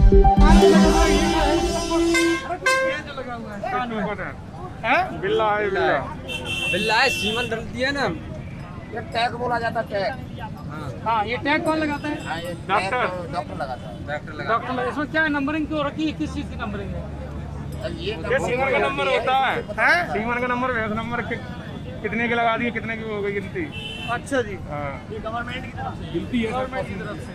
बिल्ला है, बिल्ला बिल्ला है, सीमन डलती है ना, ये टैग बोला जाता है, टैग। हाँ, ये टैग कौन लगाता है? हाँ, ये डॉक्टर। टैग तो डॉक्टर लगाता है। डॉक्टर। इसमें क्या नंबरिंग क्यों रखी है? किस चीज की नंबरिंग है? ये सीमन का नंबर होता है, सीमन का नंबर, भैंस नंबर कितने के लगा दिए, कितने की हो गई गिनती। अच्छा जी, हाँ, ये गवर्नमेंट की तरफ से, गिनती है गवर्नमेंट की तरफ से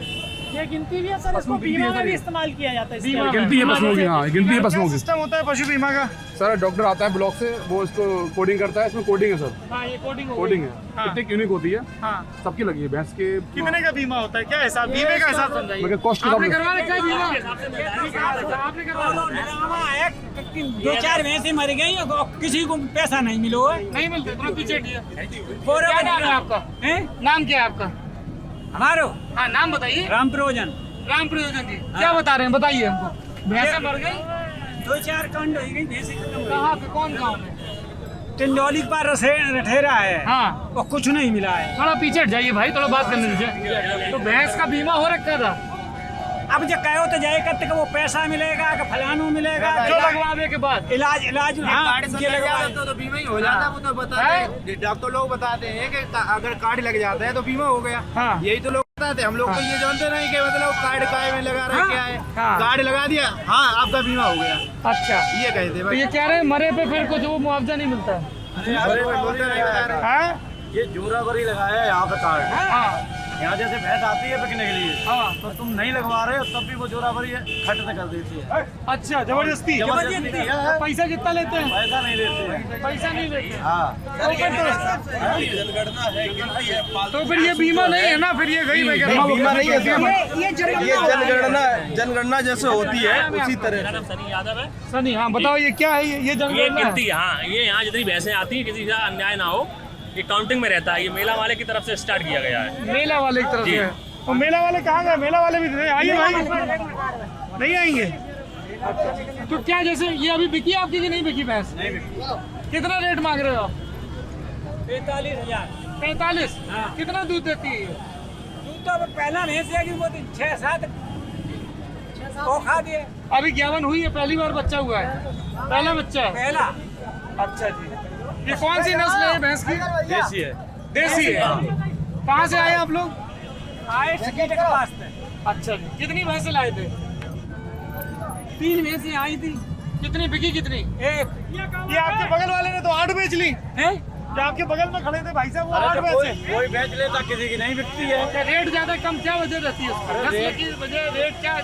ये गिनती भी है सर। इसको बीमा में भी इस्तेमाल किया जाता है। बीमा गिनती है पशुओं की। हाँ, गिनती है पशुओं की। सिस्टम होता है पशु बीमा का? सर डॉक्टर आता है ब्लॉक से, वो इसको कोडिंग करता है, इसमें कोडिंग है सर, हाँ, ये कोडिंग कोडिंग है। हाँ। कितनी यूनिक होती है, हाँ, सबकी लगी है भैंस के। कितने का बीमा होता है? क्या हिसाब, बीमे का हिसाब समझाइए। मगर कॉस्ट आपने करवा रखा है बीमा? आपने करवा रखा? 2-4 भैंसें मर गई, किसी को पैसा नहीं मिलो है। नहीं मिलते, थोड़ा पीछे हटिए। क्या क्या नाम है आपका? नाम क्या है आपका? हमारो हाँ, नाम बताइए। राम प्रयोजन। राम प्रयोजन जी, क्या बता रहे हैं, बताइए हमको। भैंसें मर गई? 2-4 कांड हो गई भैंसें खत्म हो कहाँ पे, कौन गाँव में? गई। टिंडौली के पास रठेरा है, हाँ, और कुछ नहीं मिला है। थोड़ा पीछे हट जाइए भाई, थोड़ा बात करने दीजिए। तो भैंस का बीमा हो रखा था? अब जब कहो तो जाए करते कि वो पैसा मिलेगा कि फलानू मिलेगा, जो लगवाने के बाद इलाज हाँ, ये लगवा तो बीमा ही हो जाता है, वो तो बताते हैं। डॉक्टर लोग बताते हैं कि अगर कार्ड लग जाता है तो बीमा हो गया। हाँ। यही तो लोग बताते हैं, हम लोग तो ये जानते नहीं कि मतलब कार्ड काय में लगा रहे, क्या है। हाँ। कार्ड लगा दिया, हाँ आपका बीमा हो गया, अच्छा, ये कहते तो ये कह रहे हैं मरे पे फिर कुछ वो मुआवजा नहीं मिलता है? हैं। ये जोरावरी लगाया है यहाँ पे कार्ड। हाँ, यहाँ जैसे भैंस आती है बिकने के लिए, हाँ, तो तुम नहीं लगवा रहे हो तब भी वो जोरावरी खत्म कर देती है। अच्छा, जबरदस्ती। जबरदस्ती है। पैसा कितना लेते हैं? पैसा नहीं देते हैं। पैसा नहीं लेते हैं। हाँ, तो फिर ये बीमा नहीं है ना, फिर ये गई वगैरह बीमा नहीं है, ये जनगणना जैसे होती है उसी तरह। सनी यादव है। सनी, हाँ बताओ, ये क्या है? ये ये जनगणना गिनती, है? हाँ, ये यहाँ जितनी भैंसें आती है किसी का अन्याय ना हो, ये काउंटिंग में रहता है। ये मेला वाले की तरफ से स्टार्ट किया गया है। मेला वाले की तरफ जी। से है। और मेला वाले कहाँ गए? मेला वाले भी आइए भाई, नहीं आएंगे? तो क्या, जैसे ये अभी बिकी आपकी कि नहीं बिकी भैंस? कितना रेट मांग रहे हो आप? 45,000। 45? कितना दूध देती है ये? दूध तो पहला भैंस है कि वो 6-7 वो खा दिए। अभी 51 हुई है, पहली बार बच्चा हुआ है, पहला बच्चा है। पहला। अच्छा जी, ये कौन सी नस्ल है भैंस की? देसी है। देसी है। कहाँ से आए आप लोग? आए सिकेट के पास से। अच्छा जी, कितनी भैंसें लाए थे? 3 भैंसें आई थी। कितनी बिकी, कितनी? एक ये आपके बगल वाले ने तो 8 बेच ली है, जो आपके बगल में खड़े थे भाई साहब, वो 8 बेचे। कोई बेच लेता, किसी की नहीं बिकती है। क्या रेट ज्यादा कम क्या वजह रहती है उसकी? नस्ल की वजह, रेट क्या,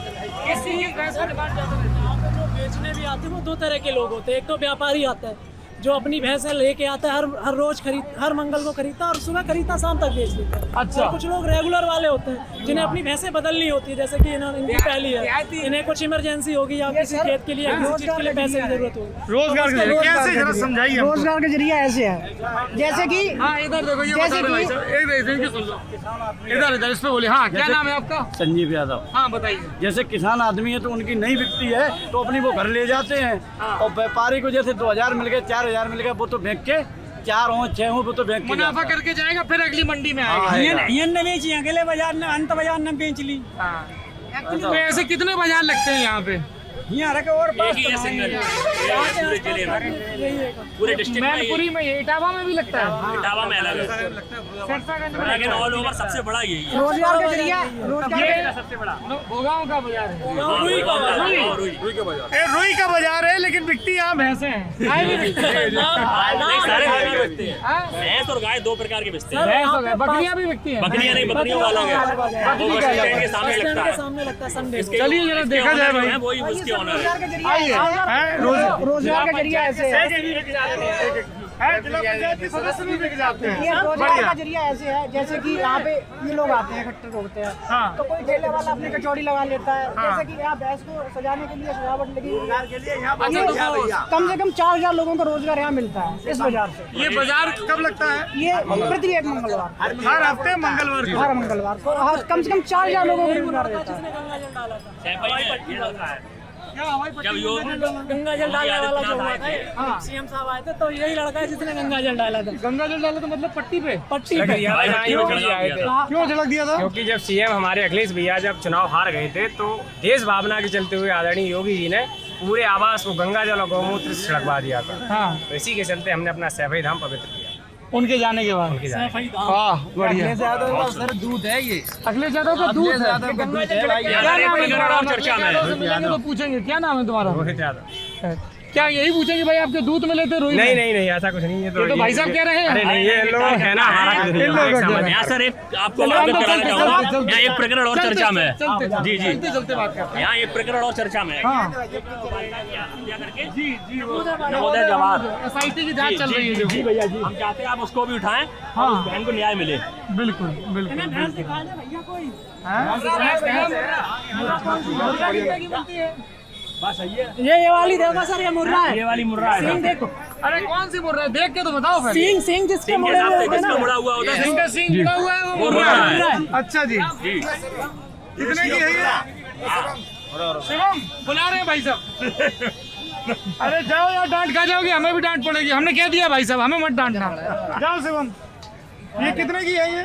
किसी की भैंस का डिमांड ज्यादा रहती है? जो बेचने भी आते हैं वो 2 तरह के लोग होते हैं। एक तो व्यापारी आता है जो अपनी भैंसें लेके आता है, हर रोज हर मंगल को खरीदता है और सुबह खरीदता शाम तक बेच देता है। अच्छा। और कुछ लोग रेगुलर वाले होते हैं जिन्हें अपनी भैंसें बदलनी होती है, जैसे कि इनकी पहली है, इन्हें कुछ इमरजेंसी होगी या किसी खेत के लिए, किसी चीज के लिए पैसे की जरूरत होगी। रोजगार के जरिए कैसे, जरा समझाइए हमको। रोजगार के जरिए ऐसे है जैसे कि हाँ, इधर देखो, ये बता रहे भाई साहब, एक सुन लो, इधर इस पे बोले। हाँ, क्या नाम है आपका? संजीव यादव। हाँ बताइए। जैसे किसान आदमी है तो उनकी नहीं बिकती है तो अपनी वो घर ले जाते हैं, और व्यापारी को जैसे 2,000 मिल गए, 4,000 मिल गए, वो तो बेच के 4 हो 6 हो वो तो बेच के मुनाफा जाता है। करके जाएगा, फिर अगली मंडी में हाँ, आएगा। ये न बेची, अगले बाजार में अंत बाजार में बेच ली। हाँ। तो ऐसे कितने बाजार लगते हैं यहाँ पे? यहाँ रखे और एक ही है सिंगल, पूरे जिले में, पूरे डिस्ट्रिक्ट में। मैनपुरी में, ये इटावा में भी लगता है? इटावा में अलग है, सिरसागंज में लेकिन ऑल ओवर सबसे बड़ा यही है। रोजगार के जरिए ये सबसे बड़ा भोगांव का बाजार है। रुई का बाजार। ये रुई का बाजार है, लेकिन बिकती यहाँ भैंसे हैं। गाय भी बिकती है। नहीं, सारे जानवर बिकते हैं। हाँ? भैंस और गाय 2 प्रकार के बिकते हैं। भैंस हो गए, बकरियाँ भी बिकती हैं। बकरियां नहीं, बकरियों वाला है, बकरी वो का बस स्टैंड के सामने बस स्टैंड लगता के है। सामने लगता है संडे को। चलिए जरा देखा जाए भाई। है, वही उसके ऑनर है। के जरिए आइए। रोजगार के जरिए ऐसे है। जिला पंचायत के सदस्य भी बिक जाते हैं। ये रोजगार का जरिया ऐसे है जैसे कि यहाँ पे ये लोग आते हैं, इकट्ठे होते हैं, हाँ। तो कोई ठेले वाला अपनी कचौड़ी लगा लेता है। जैसे कि यहाँ भैंस को सजाने के लिए सजावट लगी हुई है। कम से कम 4,000 लोगों को रोजगार यहाँ मिलता है इस बाजार से। ये बाजार कब लगता है? ये प्रति एक मंगलवार, हर हफ्ते मंगलवार को। हर मंगलवार को कम से कम 4,000 लोगों को रोजगार देता है। क्या हवाई पट्टी जब योग गंगा जल डालने वाला जो हुआ था, हाँ। सीएम साहब आए थे तो यही लड़का है जिसने गंगा जल डाला था। गंगा जल डाला तो मतलब पट्टी पे पट्टी पे क्यों झड़क दिया था? क्योंकि जब सीएम हमारे अखिलेश भैया जब चुनाव हार गए थे तो देश भावना के चलते हुए आदरणीय योगी जी ने पूरे आवास को गंगा जल और गौमूत्र से छिड़कवा दिया था। हाँ, तो इसी के चलते हमने अपना सैफई धाम पवित्र किया। उनके जाने के बाद उनके जाने के बाद। वाह बढ़िया। सर दूध है ये, अखिलेश यादव का दूध है। दूध है भाई। क्या नाम है तुम्हारा? चर्चा में यादव से मिलेंगे तो पूछेंगे क्या नाम है तुम्हारा? रोहित यादव। क्या यही पूछेंगे भाई आपके दूध में लेते रोहित? नहीं नहीं नहीं, ऐसा कुछ नहीं है। ये तो भाई साहब कह रहे हैं। अरे नहीं, ये इन लोग है ना हमारा कुछ नहीं है, इन लोगों एक का समझ। यहाँ सर एक आपको अवगत कराना चाहूँगा, यहाँ एक प्रकरण और चर्चा में है। जी जी, चलते बात करते हैं। यहाँ एक प्रकरण और चर्चा में है। हाँ जी जी, नवोदय जवाहर SIT की जांच चल रही है जी भैया जी, हम चाहते हैं आप उसको भी उठाएं, हाँ। उस बहन को न्याय मिले। बिल्कुल बिल्कुल। भैंस दिखा दे भैया कोई। बस सही है, ये वाली देखो सर, ये मुर्रा है। ये वाली मुर्रा है। सिंह देखो, अरे कौन सी बोल रहे हैं? देख के तो बताओ फिर। सिंह जिसके सिंह के मुड़े हिसाब हुए से होते हैं किसका ना, मुड़ा हुआ होता है? सिंह का सिंह जुड़ा हुआ है वो वो मुर्रा मुर्रा है। है। अच्छा जी, जी कितने की है ये? शिवम बुला रहे हैं भाई साहब। अरे जाओ यार, डांट खा जाओगे, हमें भी डांट पड़ेगी। हमने कह दिया भाई साहब, हमें मत डांटना। जाओ शिवम, ये कितने की है ये?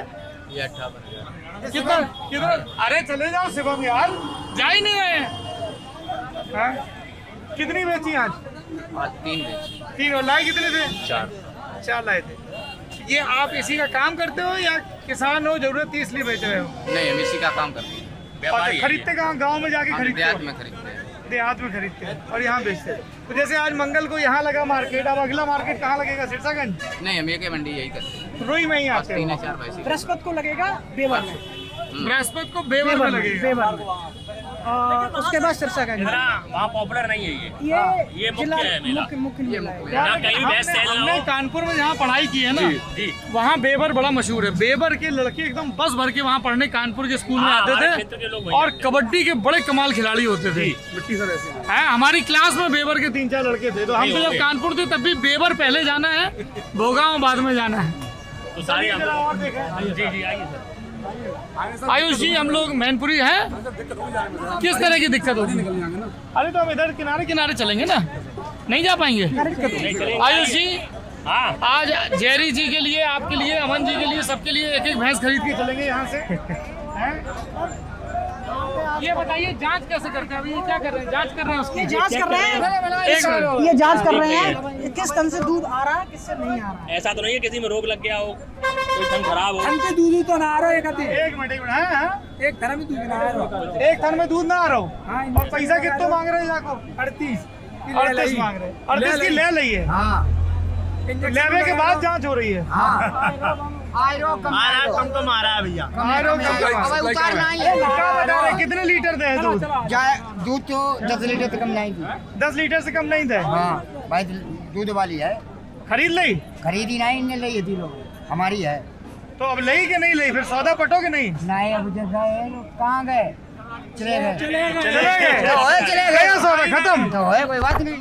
58,000। कितना कितना? अरे चले जाओ शिवम यार, जा ही नहीं रहे हैं। हाँ? कितनी बेची आज? 3 बेची। 3। और लाए कितने थे? 4 लाए थे। ये आप इसी का काम करते हो या किसान हो, जरूरत थी इसलिए बेच रहे हो? नहीं, हम इसी का काम करते हैं। अच्छा, खरीदते कहाँ? गांव में जाके खरीदते देहात हो? में खरीदते हैं। देहात में खरीदते हैं और यहाँ बेचते हैं। तो जैसे आज मंगल को यहाँ लगा मार्केट, अब अगला मार्केट कहाँ लगेगा? सिरसागंज? नहीं, हम एक ही मंडी यही करते हैं। रोई में ही आते 3 हैं। या 4 पैसे। बृहस्पति को लगेगा बेवर में, बृहस्पति को बेवर में लगेगा। बेवर में। और उसके बाद सिरसागंज। इतना वहाँ पॉपुलर नहीं है ये ये मुख्य जिला है मेला। मुख्य मेला है। यहाँ कहीं भी भैंस सेल ना हमने हो। कानपुर में जहाँ पढ़ाई की है ना, जी वहाँ बेवर बड़ा मशहूर है। बेवर के लड़के एकदम बस भर के वहाँ पढ़ने कानपुर के स्कूल में हाँ, आते हमारे क्षेत्र के लोग थे वहीं और आते हैं। कबड्डी के बड़े कमाल खिलाड़ी होते थे। है, हमारी क्लास में बेवर के 3-4 लड़के थे। तो हम तो जब कानपुर थे तब भी बेवर पहले जाना है, भोगांव बाद में जाना है। तो सारी हम और देखें। जी जी आइए सर। आयुष जी, हम लोग मैनपुरी है, किस तरह की दिक्कत होगी? अरे तो हम इधर किनारे किनारे चलेंगे ना, नहीं जा पाएंगे। नहीं चलेंगे। आयुष जी, हाँ आज जेरी जी के लिए, आपके लिए, अमन जी के लिए, सबके लिए एक भैंस खरीद के चलेंगे यहाँ से। हैं? ये बताइए जांच कैसे करते हैं? अभी ये क्या कर रहे हैं? जांच कर रहे हैं उसकी? जांच कर रहे हैं, ये जांच कर रहे हैं किस तन से दूध आ रहा है, किससे नहीं आ रहा है। ऐसा तो नहीं है किसी में रोग लग गया हो, कोई थन खराब हो। हमके दूध तो ना आ रहा है। एक मिनट हाँ? एक धर्म में दूध ना आ रहा है। एक थन में दूध ना आ रहा हो और पैसा कितना मांग रहे हैं जाको? 38 मांग रहे हैं। 38 की ले लिये। लेने के बाद जांच हो रही है। तुमको मारा है भैया। उतारना ही क्या बता रहे, कितने लीटर दे दूध? दूध तो 10 लीटर से कम नहीं थी। 10 लीटर से कम नहीं दे। हाँ भाई, दूध वाली है, खरीद ली? खरीदी नहीं, इनने ली थी लोग, हमारी है। तो अब लई कि नहीं लई? फिर सौदा पटोगे नहीं? नहीं, अब जैसा है लोग कहाँ गए, चले गए। चले गए सौदा खत्म। तो है, कोई बात नहीं।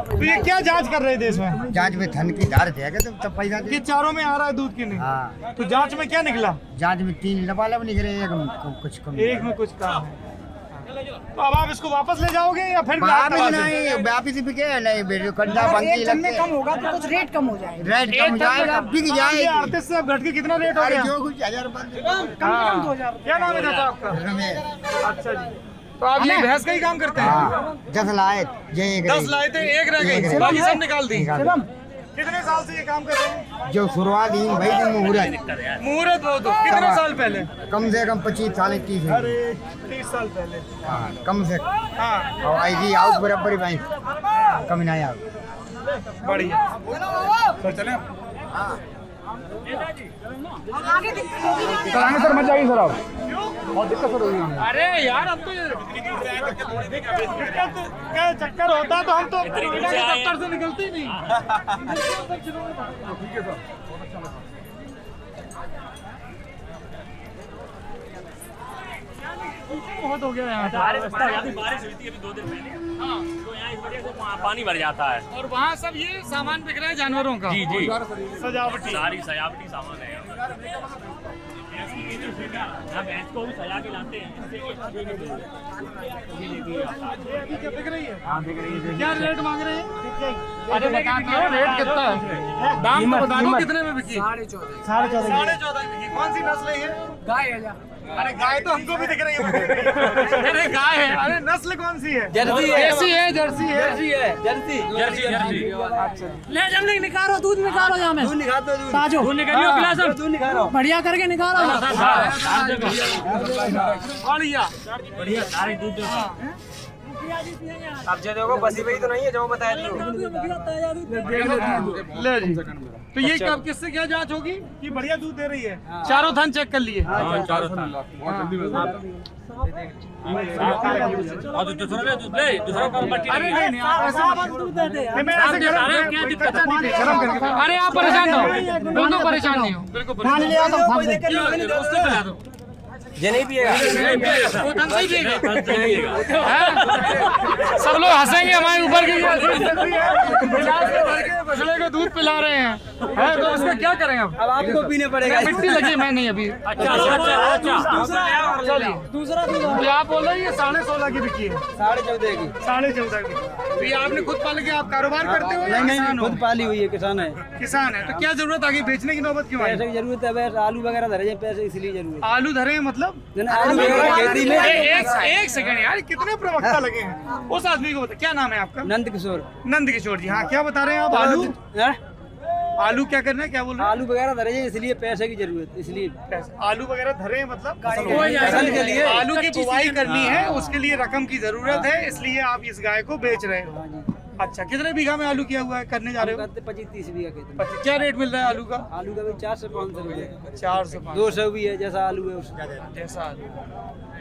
तो ये क्या जांच कर रहे थे इसमें? जांच में थन की धार देगा तो तब पैसा कि दे। चारों में आ रहा है दूध की नहीं? हाँ, तो जांच में क्या निकला? जांच में 3 लबालब निकले, एक में कुछ कम। एक में कुछ काम है। तो अब आप इसको वापस ले जाओगे या फिर वापिस नहीं, वापिस बिके नहीं, बेटे कंधा बंकी एक टन में लगते, कम होगा तो कुछ रेट कम हो जाएगा। रेट कम जाएगा, बिक जाएगी। 38 से अब घट के कितना रेट हो अरे गया? जो कुछ 1000 रुपये कम से कम 2000। क्या नाम है चाचा आपका? रमेश। अच्छा जी, तो आप ये भैंस का ही काम करते हैं? हाँ, 10 लाए, ये एक 10 लाए थे, एक रह गई, एक बाकी सब निकाल दी। शिवम, कितने साल से ये काम कर रहे हैं? जो शुरुआत ही भाई दिन मुहूर्त, मुहूर्त हो तो कितने साल पहले? कम से कम 25 साल 30 साल। अरे 30 साल पहले। हाँ, कम से हाँ और ऐसी आउट बराबर ही भाई, कम नहीं आउट। बढ़िया। तो चले आगे सर, मत जाइए सर, आप बहुत दिक्कत हो रही है। अरे यार, अब तो दिक्कत का चक्कर होता तो हम तो दफ्तर से निकलते ही नहीं। बहुत हो गया यहाँ पे। बारिश हुई थी अभी 2 दिन पहले, तो यहाँ इस वजह से पानी भर जाता है। और वहाँ सब ये सामान बिक रहा है जानवरों का? जी जी, सजावटी, सारी सजावटी सामान है यहाँ। यहाँ भैंस को भी सजा के लाते हैं। बिक रही है? क्या रेट मांग रहे हैं? अरे बताते हो रेट कितना है? दाम तो बता दो कितने में बिकी? 14.5 बिकी। कौन सी नस्ल है ये? गाय है। अरे गाय तो हमको भी दिख रही है। अरे गाय है। अरे नस्ल कौन सी है? जर्सी है। देसी है, जर्सी है। जर्सी ले जल्दी निकालो, दूध निकालो यहाँ में। दूध निकाल दो, दूध ताजो निकालियो गिलास अब। दूध निकालो। बढ़िया करके निकालो। बढ़िया सारे दूध दो। अब जो देखो बसी वही तो नहीं है जो बताया तू। ले जी। तो ये कब किससे क्या जांच होगी कि बढ़िया दूध दे रही है? चारों थन चेक कर लिए। अरे नहीं अरे आप परेशान हो, दोनों परेशान नहीं हो। बिल्कुल ये नहीं पिएगा। सब लोग हंसेंगे हमारे ऊपर की बछड़े को दूध पिला रहे हैं, तो उसका क्या करें अब आपको पीने पड़ेगा। मिट्टी लगी मैं नहीं अभी। अच्छा चलिए दूसरा दूध तो आप बोल रहे हैं ये 16.5 की बिकी है? 14.5 की। 14.5 की। तो ये आपने खुद पाल के आप कारोबार करते हो या नहीं, किसान हो? खुद पाली हुई है, किसान है। किसान है। तो क्या जरूरत आगे बेचने की नौबत क्यों आई? पैसे की जरूरत है, बस आलू वगैरह धरे जाए, पैसे इसलिए जरूरत आलू धरे हैं मतलब? है। आलू वगैरह खेती में। एक सेकंड यार, कितने प्रवक्ता लगे हैं? उस आदमी को बता, क्या नाम है आपका? नंद किशोर। नंद किशोर जी। हाँ, क्या बता रहे हैं आप? आलू हैं? आलू क्या करना है, क्या बोल रहे हैं? आलू वगैरह धरे जाए, इसलिए पैसे की जरूरत, इसलिए आलू वगैरह धरे हैं मतलब फसल के लिए। आलू की बुवाई करनी है, उसके लिए रकम की जरूरत है, इसलिए आप इस गाय को बेच रहे हो। अच्छा, कितने बीघा में आलू किया हुआ है, करने जा रहे हो? 25-30 बीघा खेत में। क्या रेट मिल रहा है आलू का? आलू का भी 400 से 500 रुपये। 400 200 भी है, जैसा आलू है उसका। जैसा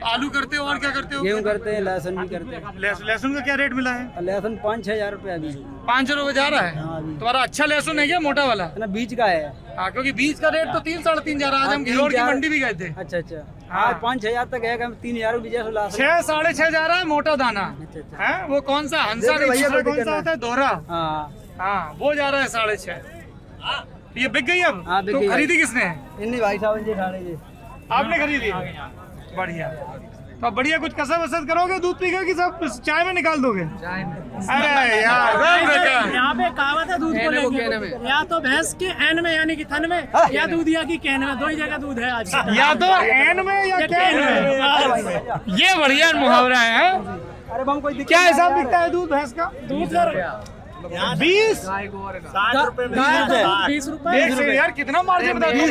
आलू करते हो और क्या करते हो? गेहूँ करते हैं, लहसुन भी करते हैं। लहसुन का क्या रेट मिला है? लहसुन 5-6 हजार रुपये अभी। 500 रुपए जा रहा है। तुम्हारा अच्छा लहसुन है क्या, मोटा वाला? ना बीज का है। हाँ, क्योंकि बीज का रेट तो 3-3.5 जा रहा है। आज हम घिलोर की मंडी भी गए थे। अच्छा। हाँ, 5-6 हजार तक है, 3,000 भी जैसा ला सकते। 6-6.5 जा रहा है मोटा दाना है। वो कौन सा हंसा देखो भैया, दूसरा कोई कौन सा दिक्कत होता है, दोहरा? हाँ हाँ, वो जा रहा है 6.5। ये बिक गई अब? हाँ, बिक तो गई। खरीदी किसने? इन्हीं भाई साहब जी ठाणे जी। आपने खरीदी? बढ़िया। तो बढ़िया कुछ कसर वसर करोगे दूध पी के कि सब चाय में निकाल दोगे? अरे यार, यहाँ पे कहावत है दूध को लेके, या तो भैंस के एन में यानी कि थन में, या दूधिया की कैन में, दो ही जगह दूध है आज। या तो एन में या कैन में। ये बढ़िया मुहावरा है। अरे बम कोई क्या हिसाब बिकता है दूध भैंस का? दूध सर 20? 20 रुपए। एक सेकंड यार, कितना मार्जिन बता? 20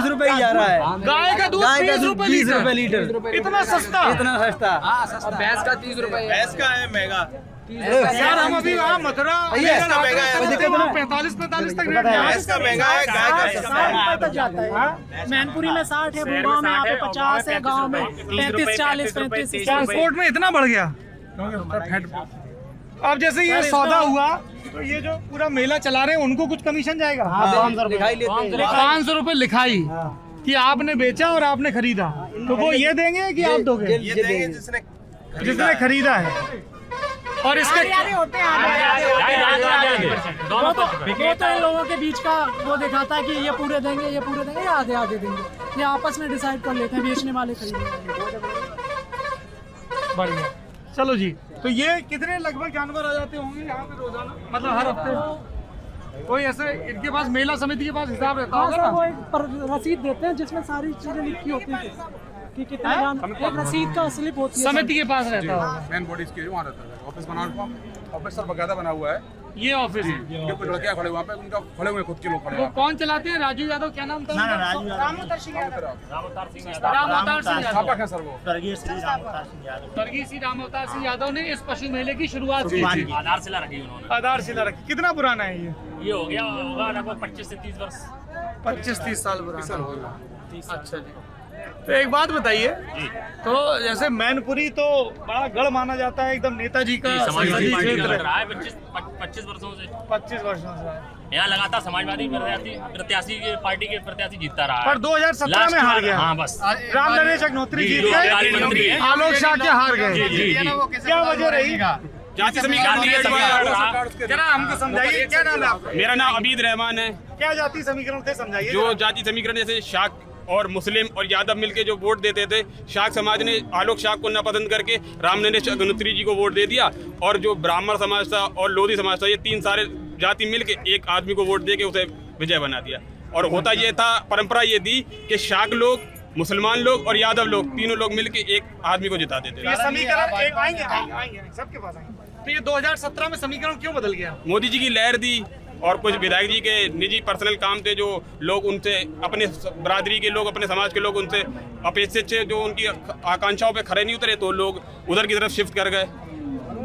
रुपए ही जा रहा है। गाय का दूध 20 रुपए 20 रुपए लीटर। इतना सस्ता? इतना सस्ता। भैंस का 30 रुपए। भैंस का है महंगा। यार हम अभी वहाँ मथुरा 45 तक रेट भैंस का महंगा है, गाय का सस्ता 60 रुपए तक जाता है। मैनपुरी में 60 है, गुड़गांव में यहाँ पे 50 है, गाँव में 35, 40, 35। ट्रांसपोर्ट में इतना बढ़ गया। अब जैसे ये सौदा हुआ, तो ये जो पूरा मेला चला रहे हैं उनको कुछ कमीशन जाएगा? दिखाई लेते हैं। 500 रुपए लिखाई कि आपने बेचा और आपने खरीदा, तो वो ये देंगे कि आप दोगे? ये देंगे जिसने खरीदा है। और इसके होते हैं वो तो इन लोगों के बीच का वो दिखाता है कि ये पूरे देंगे, ये पूरे देंगे, आधे आधे देंगे। ये आपस में डिसाइड कर लेते हैं, बेचने वाले खरीदने वाले। बढ़िया। चलो जी, तो ये कितने लगभग जानवर आ जाते होंगे यहाँ पे रोजाना, मतलब हर हफ्ते? कोई ऐसे इनके पास मेला समिति के पास हिसाब रहता होगा ना? वो एक रसीद देते हैं जिसमें सारी चीजें लिखी होती हैं कि कितना एक रसीद का स्लिप होती है। समिति के पास रहता होगा। मेन बॉडी इसके वहाँ रहता है, ऑफिस बना, ऑफिस सर बकायदा बना हुआ है। ये ऑफिस है। ये कुछ लड़कियाँ खड़े वहाँ पे, उनका खड़े हुए खुद के लोग खड़े वो हैं। कौन चलाते हैं? राजू यादव, क्या नाम था? रामअवतार सिंह यादव। स्थापक है सर वो। स्वर्गीय श्री रामअवतार सिंह यादव ने इस पशु मेले की शुरुआत की थी। आधारशिला रखी उन्होंने। आधारशिला रखी। कितना पुराना है ये? ये हो गया होगा लगभग 25 से 30 वर्ष। 25-30 साल पुराना होगा। अच्छा जी। तो एक बात बताइए, तो जैसे मैनपुरी तो बड़ा गढ़ माना जाता है, एकदम नेताजी का समाजवादी पार्टी क्षेत्र का है। रहा है 25 वर्षों से। 25 वर्षों से। यहाँ लगातार समाजवादी प्रत्याशी के पार्टी के प्रत्याशी जीतता रहा है। पर 2017 में हार गया। हाँ बस। राम नरेश अग्नोत्री जीत गए, मंत्री हैं। आलोक शाह के हार गए। जी। क्या वजह रही? जाति समीकरण नहीं है। जरा हमको समझाइए, क्या नाम है आपका? मेरा नाम अबीद रहमान है। क्या जाति समीकरण थे, समझाइए। जो जाति समीकरण जैसे शाक और मुस्लिम और यादव मिलके जो वोट देते थे, शाक समाज ने आलोक शाक को नापसंद करके रामनरेश अग्निहोत्री जी को वोट दे दिया, और जो ब्राह्मण समाज था और लोधी समाज था, ये तीन सारे जाति मिलके एक आदमी को वोट दे के उसे विजय बना दिया। और होता ये था, परंपरा ये थी कि शाक लोग, मुसलमान लोग और यादव लोग तीनों लोग मिलके एक आदमी को जिता देते ये थे। समीकरण आएंगे सबके पास आएंगे। तो ये 2017 में समीकरण क्यों बदल गया? मोदी जी की लहर दी और कुछ विधायक जी के निजी पर्सनल काम थे, जो लोग उनसे, अपने बरादरी के लोग, अपने समाज के लोग उनसे अपेक्षित थे, जो उनकी आकांक्षाओं पे खरे नहीं उतरे, तो लोग उधर की तरफ शिफ्ट कर गए।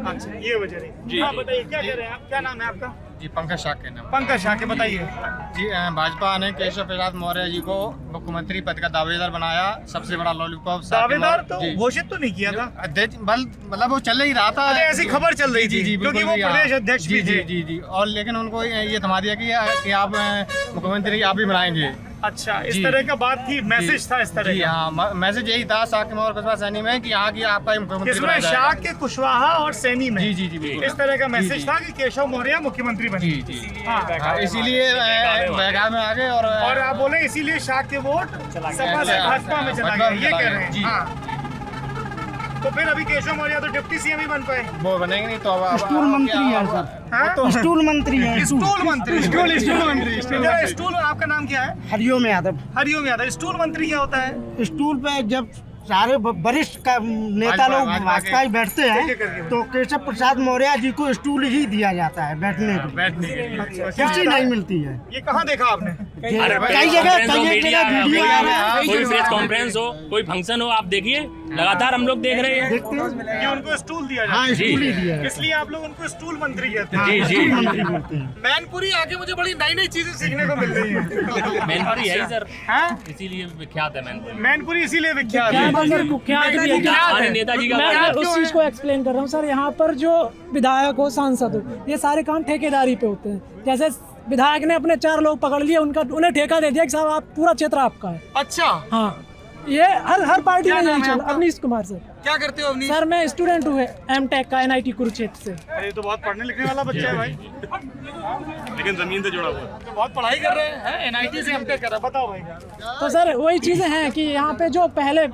अच्छा, ये वजह रही। जी, हाँ, जी। बताइए क्या कह रहे हैं आप? क्या नाम है आपका? जी पंकज शाके नाम। पंकज शाके, बताइए। जी भाजपा ने केशव प्रसाद मौर्य जी को मुख्यमंत्री पद का दावेदार बनाया। सबसे बड़ा लॉलीपॉप दावेदार तो घोषित तो नहीं किया था, मतलब वो चल ही रहा था। अरे ऐसी खबर चल रही थी, क्योंकि वो प्रदेश अध्यक्ष भी थे। जी। और लेकिन उनको ये थमा दिया कि आप मुख्यमंत्री आप ही बनाएंगे। अच्छा, इस तरह का बात थी, मैसेज था इस तरह जी का। हाँ, मैसेज यही था शाके मौर्य कस्बा सैनी में कि यहाँ की आपका ही मुख्यमंत्री किसमें? बनाया जाएगा। शाक के कुशवाहा और सैनी में। जी बिल्कुल। इस तरह का मैसेज था कि केशव मौर्य मुख्यमंत्री बने। हाँ, इसीलिए बेगाम में आ गए। और आप बोले इसीलिए शाक के वोट सपा से भाजपा में चला गया, ये कह रहे हैं। हाँ। तो फिर अभी केशव मौर्य तो डिप्टी सीएम ही बन पाए। वो बनेंगे नहीं तो अब स्टूल मंत्री है सर। हाँ? तो स्टूल मंत्री है। स्टूल मंत्री। जरा स्टूल, आपका नाम क्या है? हरिओम यादव। हरिओम यादव। स्टूल मंत्री क्या होता है? स्टूल पे जब सारे वरिष्ठ का नेता लोग भाजपा बैठते हैं तो केशव प्रसाद मौर्य जी को स्टूल ही दिया जाता है बैठने के लिए। कुर्सी नहीं मिलती है। ये कहाँ देखा आपने? कई जगह वीडियो आ रहा है। कोई प्रेस कॉन्फ्रेंस हो, कोई फंक्शन हो, आप देखिए, लगातार हम लोग देख रहे हैं कि उनको स्टूल दिया जाता हाँ, स्टूल ही दिया है, है। इसलिए आप लोग उनको स्टूल मंत्री कहते हैं। जी, जी। स्टूल मंत्री बोलते हैं। मैनपुरी आके मुझे बड़ी नई नई चीजें सीखने को मिल रही है। मैनपुरी है ही सर, हाँ? इसीलिए विख्यात है मैनपुरी। मैनपुरी इसीलिए विख्यात है। हमारे नेताजी का मैं उस चीज को एक्सप्लेन कर रहा हूँ सर। यहाँ पर जो विधायक हो, सांसद हो, ये सारे काम ठेकेदारी पे होते हैं। जैसे विधायक ने अपने 4 लोग पकड़ लिए, उन्हें ठेका दे दिया कि साहब आप पूरा क्षेत्र आपका है। अच्छा, हाँ, ये हर पार्टी में यही चल। अवनीश कुमार सर। क्या करते हो अवनीश? सर मैं स्टूडेंट हूँ एमटेक का, NIT कुरुक्षेत्र से। अरे ये तो बहुत पढ़ने लिखने वाला बच्चा है भाई, लेकिन जमीन से जुड़ा हुआ है। तो बहुत पढ़ाई कर रहे हैं। NIT से एमटेक कर रहा है, बताओ भाई। तो सर वही चीज़ें हैं कि यहाँ पे जो पहले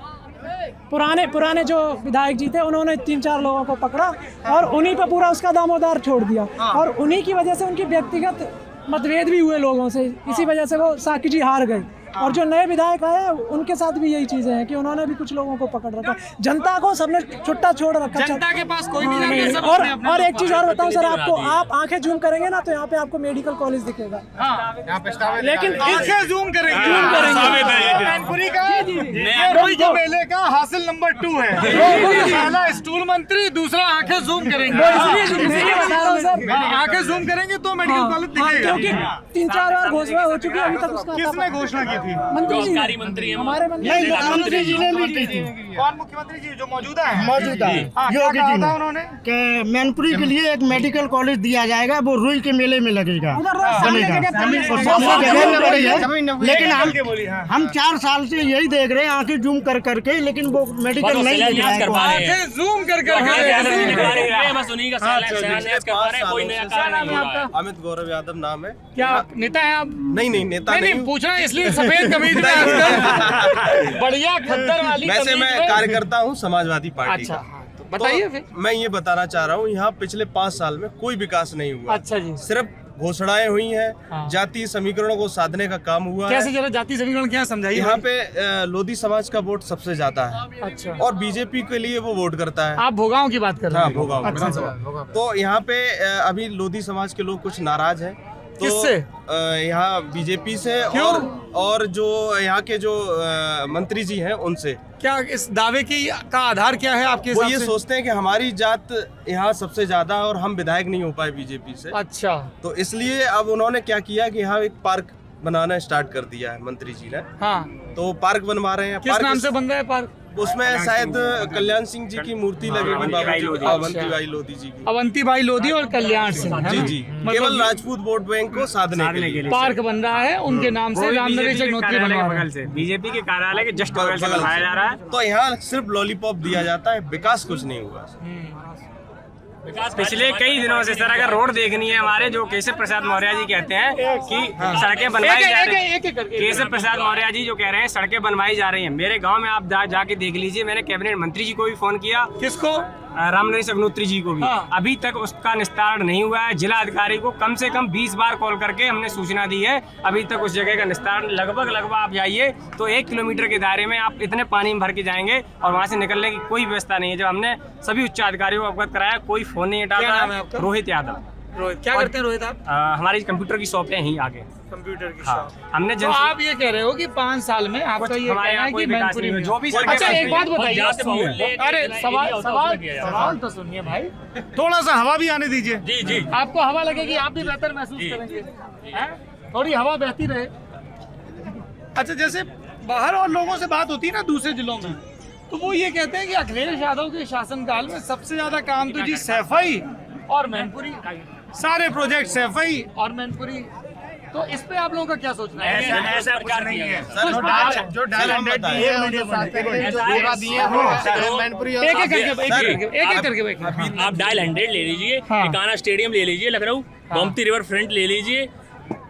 पुराने जो विधायक जी थे, उन्होंने 3-4 लोगों को पकड़ा और उन्हीं पे पूरा उसका दामोदार छोड़ दिया। और उन्हीं की वजह से उनकी व्यक्तिगत मतभेद भी हुए लोगों से, इसी वजह से वो साकी जी हार गए। और जो नए विधायक आए उनके साथ भी यही चीजें हैं कि उन्होंने भी कुछ लोगों को पकड़ रखा, जनता को सबने छुट्टा छोड़ रखा। जनता के पास कोई भी नहीं है। और एक चीज और बताऊं सर आपको, आप आंखें जूम करेंगे ना तो यहाँ पे आपको मेडिकल कॉलेज दिखेगा। यहाँ पे लेकिन आंखें जूम करेंगे। मैनपुरी का ये मेले का हासिल नंबर 2 है। पहला स्टूल मंत्री, दूसरा आंखें जूम करेंगे। इसलिए बता रहा हूँ सर, आंखें जूम करेंगे तो मेडिकल कॉलेज दिखेगा। क्योंकि 3-4 बार घोषणा हो चुकी है, अभी तक उसका किसने घोषणा की थी? मंत्री जी, सरकारी मंत्री हैं, हमारे मंत्री नहीं, मुख्यमंत्री जी ने भी की थी। कौन मुख्यमंत्री जी जो मौजूदा है? मौजूदा हाँ, क्या योगी कहा जी था ने उन्होंने? कि मैनपुरी के लिए एक मेडिकल कॉलेज दिया जाएगा, वो रुई के मेले में लगेगा, बनेगा। और सामने जगह में पड़ी है, लेकिन हम 4 साल से यही देख रहे हैं आंखें जूम कर करके, लेकिन वो मेडिकल नहीं लग रहा कर पा रहे हैं। आंखें जूम कर बस उन्हीं का शिलान्यास कर पा रहे हैं, कोई नया कार्य नहीं हो रहा है। अमित गौरव यादव नाम है। क्या नेता है आप? नहीं नेता नहीं पूछ रहे हैं इसलिए सफेद कमीज में आजकल बढ़िया खद्दर वाली वैसे कमीज मैं में। कार्यकर्ता हूँ समाजवादी पार्टी अच्छा, का। हाँ, तो बताइए फिर। मैं ये बताना चाह रहा हूँ, यहाँ पिछले 5 साल में कोई विकास नहीं हुआ। अच्छा जी। सिर्फ घोषणाएं हुई हैं, जातीय समीकरणों को साधने का काम हुआ है। कैसे, जरा जाति समीकरण क्या समझाइए। यहाँ पे लोधी समाज का वोट सबसे ज्यादा है। अच्छा। और बीजेपी के लिए वो वोट करता है। आप भोगांव की बात कर रहे हाँ, हैं? भोगांव। अच्छा। तो यहाँ पे अभी लोधी समाज के लोग कुछ नाराज हैं। तो किससे? यहाँ बीजेपी से और जो यहाँ के जो मंत्री जी हैं उनसे। क्या इस दावे का आधार क्या है आपके वो हिसाब ये से? सोचते हैं कि हमारी जात यहाँ सबसे ज्यादा और हम विधायक नहीं हो पाए बीजेपी से। अच्छा। तो इसलिए अब उन्होंने क्या किया कि यहाँ एक पार्क बनाना स्टार्ट कर दिया है मंत्री जी ने। हाँ, तो पार्क बनवा रहे हैं। किस नाम से बन रहा है पार्क? उसमें शायद कल्याण सिंह जी की मूर्ति लगेगी, अवंती भाई लोधी जी की। अवंती भाई लोधी और कल्याण सिंह, है जी ना? जी, मतलब केवल राजपूत वोट बैंक को साधने के लिए पार्क बन रहा है उनके नाम से, रामनरेश अग्निहोत्री बनवा रहे हैं। से बीजेपी के कार्यालय के जस्ट बगल से बनवाया जा रहा है। तो यहाँ सिर्फ लॉलीपॉप दिया जाता है, विकास कुछ नहीं हुआ। पिछले कई दिनों से सर अगर रोड देखनी है हमारे जो केशव प्रसाद मौर्य जी कहते हैं कि सड़कें बनवाई जा रही हैं, केशव प्रसाद मौर्य जी जो कह रहे हैं सड़कें बनवाई जा रही हैं। मेरे गांव में आप जाके देख लीजिए, मैंने कैबिनेट मंत्री जी को भी फोन किया। किसको? रामनरेश अग्नोत्री जी को भी। अभी तक उसका निस्तारण नहीं हुआ है। जिला अधिकारी को कम से कम 20 बार कॉल करके हमने सूचना दी है, अभी तक उस जगह का निस्तारण लगभग आप जाइए तो 1 किलोमीटर के दायरे में आप इतने पानी में भर के जाएंगे और वहाँ से निकलने की कोई व्यवस्था नहीं है। जब हमने सभी उच्च अधिकारियों को अवगत कराया, कोई फोन नहीं उठाता। रोहित यादव। रोहित क्या करते हैं रोहित आप? हमारी कंप्यूटर की शॉप है यहीं आगे। कंप्यूटर की हाँ, शॉप। हमने तो आप ये कह रहे हो कि 5 साल में आपका ये हमारे कहना यहाँ है कोई कि विकास मैनपुरी नहीं में हुआ। जो भी अच्छा एक बात बताइए, अरे सवाल तो सुनिए भाई, थोड़ा सा हवा भी आने दीजिए। जी जी आपको हवा लगेगी, आप भी बेहतर महसूस करेंगे, हैं? थोड़ी हवा बहती रहे। अच्छा जैसे बाहर और लोगों से बात होती है ना दूसरे जिलों में, तो वो ये कहते हैं कि अखिलेश यादव के शासनकाल में सबसे ज्यादा काम तो जी सैफई और मैनपुरी, सारे प्रोजेक्ट सैफई और मैनपुरी। तो इस पे आप लोगों का क्या सोचना है? ऐसा कुछ नहीं है। जो डायल 100 दिए एक करके आप डायल 100 ले लीजिए, टिकाना स्टेडियम ले लीजिए, लखनऊ गोमती रिवर फ्रंट ले लीजिए,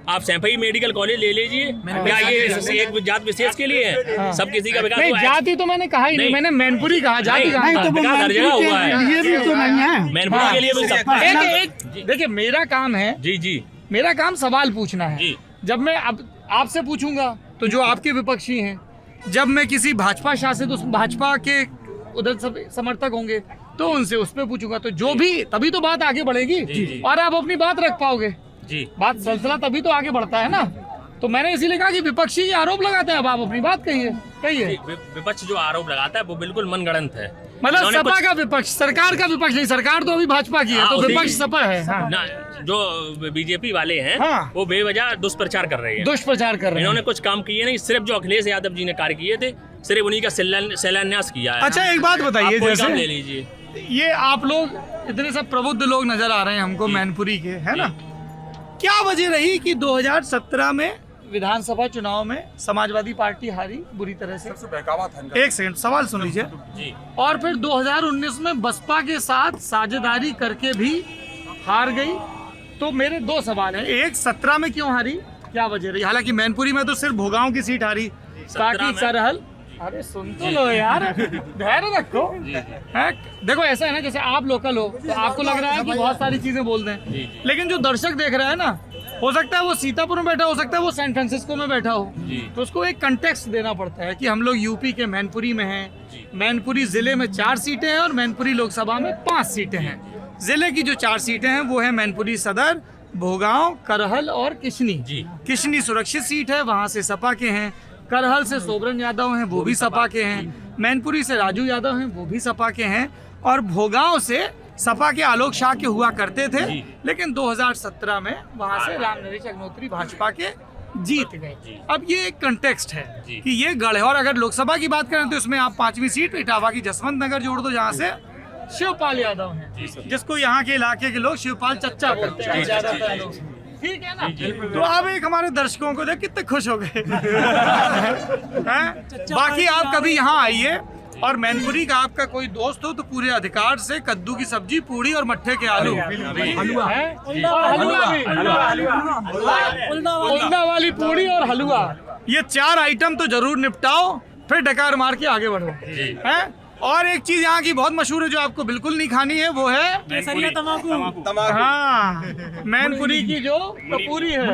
आप सैफई मेडिकल कॉलेज ले लीजिए। क्या ये एक जात विशेष के लिए है? सब किसी का विकास नहीं, हुआ है। जाति तो मैंने कहा ही नहीं, मैंने मैनपुरी कहा, जाति कहा। नहीं तो वो विकास हर जगह हुआ है। ये भी तो नहीं है। मैनपुरी के लिए भी सब एक देखिए, मेरा काम है, जी जी मेरा काम सवाल पूछना है। जी। जब मैं अब आपसे पूछूंगा तो जो आपके विपक्षी हैं, जब मैं किसी भाजपा शासित उस भाजपा के उधर सब समर्थक होंगे तो उनसे उस पर पूछूंगा, तो जो भी तभी तो बात आगे बढ़ेगी और आप अपनी बात रख पाओगे। जी बात सिलसिला तभी तो आगे बढ़ता है ना। तो मैंने इसीलिए कहा कि विपक्षी आरोप लगाते हैं, अब आप अपनी बात कहिए। विपक्ष जो आरोप लगाता है वो बिल्कुल मनगढ़ंत है। मतलब इन्होंने सपा कुछ- का विपक्ष, सरकार का विपक्ष नहीं, सरकार तो अभी भाजपा की है, हाँ, तो उसी- विपक्ष सपा है। हाँ। ना, जो बीजेपी वाले हैं हाँ। वो बेवजह दुष्प्रचार कर रहे हैं, दुष्प्रचार कर रहे हैं। इन्होंने कुछ काम किए नहीं, सिर्फ जो अखिलेश यादव जी ने कार्य किए थे सिर्फ उन्हीं का शिलान्यास किया है। अच्छा एक बात बताइए, आप कोई जैसे काम ले लीजिए, ये आप लोग इतने सब प्रबुद्ध लोग नजर आ रहे हैं हमको मैनपुरी के, है ना? क्या वजह रही कि 2017 में विधानसभा चुनाव में समाजवादी पार्टी हारी बुरी तरह से? एक सेकंड, सवाल सुन लीजिए। जी। और फिर 2019 में बसपा के साथ साझेदारी करके भी हार गई। तो मेरे 2 सवाल हैं, एक 17 में क्यों हारी, क्या वजह रही? हालांकि मैनपुरी में तो सिर्फ भोगांव की सीट हारी, बाकी करहल। अरे सुन तो लो यार, धैर्य रखो। है देखो, ऐसा है ना, जैसे आप लोकल हो तो आपको लग रहा है कि बहुत सारी चीजें बोल दें, लेकिन जो दर्शक देख रहा है ना, हो सकता है वो सीतापुर में बैठा, हो सकता है वो सैन फ्रांसिस्को में बैठा हो, तो उसको एक कंटेक्स्ट देना पड़ता है कि हम लोग यूपी के मैनपुरी में हैं। मैनपुरी जिले में 4 सीटें हैं और मैनपुरी लोकसभा में 5 सीटें हैं। जिले की जो 4 सीटें हैं वो है मैनपुरी सदर, भोगांव, करहल और किशनी। किशनी सुरक्षित सीट है, वहाँ से सपा के हैं। करहल से सोबरन यादव हैं, वो भी सपा के हैं। मैनपुरी से राजू यादव हैं, वो भी सपा के हैं। और भोगांव से सपा के आलोक शाह के हुआ करते थे, लेकिन 2017 में वहां से रामनरेश अग्नोत्री भाजपा के जीत गए। अब ये एक कंटेक्स्ट है कि ये गढ़ है। और अगर लोकसभा की बात करें तो इसमें आप 5वीं सीट इटावा की जसवंत नगर जोड़ दो, जहाँ से शिवपाल यादव हैं, जिसको यहाँ के इलाके के लोग शिवपाल चच्चा बोलते हैं ज्यादातर लोग। ठीक है ना? तो अब एक हमारे दर्शकों को देख कितने खुश हो गए। बाकी आप कभी यहाँ आइए और मैनपुरी का आपका कोई दोस्त हो तो पूरे अधिकार से कद्दू की सब्जी, पूड़ी और मट्ठे के आलू, हलवा है, उल्दा वाली पूड़ी और हलवा, ये 4 आइटम तो जरूर निपटाओ, फिर डकार मार के आगे बढ़ो। हैं? और एक चीज यहाँ की बहुत मशहूर है जो आपको बिल्कुल नहीं खानी है, वो है केसरिया तमाकू। हाँ, मैनपुरी की जो कपूरी है,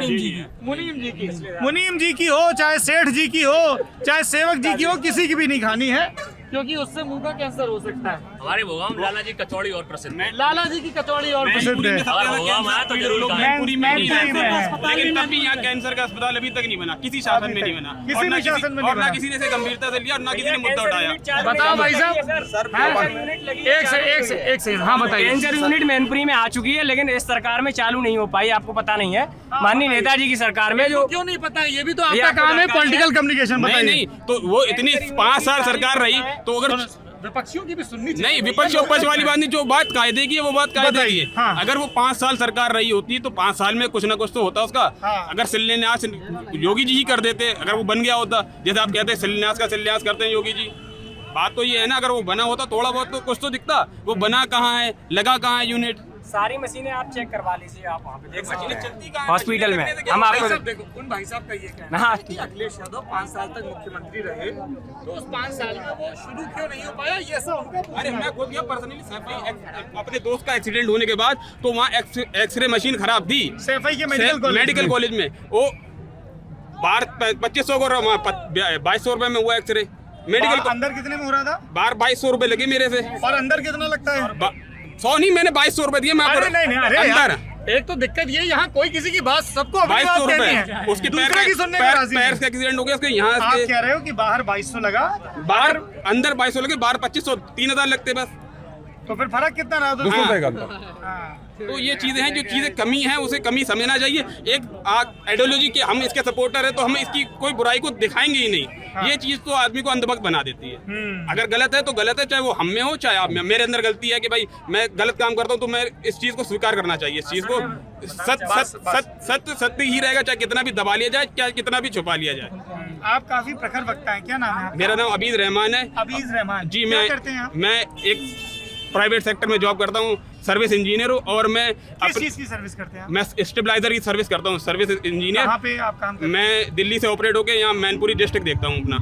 मुनीम जी की हो, चाहे सेठ जी की हो, चाहे सेवक जी की हो, किसी की भी नहीं खानी है, क्योंकि उससे मुंह का कैंसर हो सकता है। हमारे भोगाम लाला जी कचौड़ी और प्रसिद्ध है। लाला जी की कचौड़ी और प्रसिद्ध है। भोगाम आया तो जरूर खाएं। मैनपुरी में लेकिन तब भी यहाँ कैंसर का अस्पताल अभी तक नहीं बना, किसी शासन में नहीं बना, किसी भी शासन में नहीं और ना बना। किसी ने इसे गंभीरता से लिया और ना किसी ने मुद्दा उठाया। बताओ भाई साहब, एक सेकंड, हाँ बताइए। कैंसर यूनिट मैनपुरी में आ चुकी है, लेकिन इस सरकार में चालू नहीं हो पाई, आपको पता नहीं है। माननीय नेताजी की सरकार में जो क्यों नहीं पता, ये भी तो आपका काम है, पॉलिटिकल कम्युनिकेशन। नहीं बताइए। नहीं, तो वो इतनी 5 साल सरकार रही तो अगर विपक्षियों की भी सुननी चाहिए। नहीं, विपक्ष उपज वाली बात नहीं, जो बात कायदे की है वो बात कायदे की है। हाँ। अगर वो 5 साल सरकार रही होती तो 5 साल में कुछ ना कुछ तो होता उसका। हाँ। अगर शिलान्यास योगी जी ही कर देते, अगर वो बन गया होता, जैसे आप कहते हैं शिलान्यास का शिलान्यास करते हैं योगी जी, बात तो ये है ना, अगर वो बना होता थोड़ा बहुत तो कुछ तो दिखता, वो बना कहाँ है, लगा कहाँ है यूनिट। सारी मशीनें आप चेक करवा लीजिए, आप वहाँ पे देख सकते हैं चलती कहाँ है? हॉस्पिटल में। हम आपको देखो उन भाई साहब का ये कहना हाँ, है कि अखिलेश यादव 5 साल तक मुख्यमंत्री रहे, तो उस 5 साल में वो शुरू क्यों नहीं हो पाया, ये ऐसा उनका। अरे मैं खुद गया पर्सनली सैफई, अपने दोस्त का एक्सीडेंट होने के बाद तो वहाँ एक्सरे मशीन खराब थी सैफई के मेडिकल कॉलेज में। वो 2500 को 2200 रुपए में हुआ एक्सरे मेडिकल। अंदर कितने में हो रहा था? बाहर 2200 रुपए लगे मेरे से। और अंदर कितना लगता है? 100 नहीं, मैंने 2200 रुपए दिए। मैं अरे नहीं, अरे अंदर एक तो दिक्कत ये, यहाँ कोई किसी की बात, सबको अपनी बात 2200 कहनी रुपए। है, उसके दूसरे की सुनने का राजी पैर नहीं। का एक्सीडेंट हो गया उसके यहाँ आप से। कह रहे हो कि बाहर 2200 लगा, बाहर अंदर 2200 लगे, बाहर 2500, 3000 लगते बस। तो फिर फर्क कितना रहा? तो ये चीजें हैं, जो चीजें कमी है उसे कमी समझना चाहिए। एक आइडियोलॉजी के हम इसके सपोर्टर है तो हम इसकी कोई बुराई को दिखाएंगे ही नहीं। ये चीज तो आदमी को अंधभक्त बना देती है। अगर गलत है तो गलत है, चाहे वो हम में हो चाहे आप में। मेरे अंदर गलती है कि भाई मैं गलत काम करता हूँ, तो मैं इस चीज को स्वीकार करना चाहिए। इस चीज को सत्य ही रहेगा, चाहे कितना भी दबा लिया जाए, चाहे कितना भी छुपा लिया जाए। आप काफी प्रखर वक्ता हैं, क्या नाम है आपका? मेरा नाम अबीद रहमान है। अबीज रहमान जी, क्या करते हैं आप? मैं एक प्राइवेट सेक्टर में जॉब करता हूँ, सर्विस इंजीनियर हूँ। और मैं किस चीज की सर्विस करते हैं आप? मैं स्टेबलाइजर की सर्विस करता हूँ, सर्विस इंजीनियर। कहाँ पे आप काम करते हैं? मैं दिल्ली से ऑपरेट होकर यहाँ मैनपुरी डिस्ट्रिक्ट देखता हूँ अपना।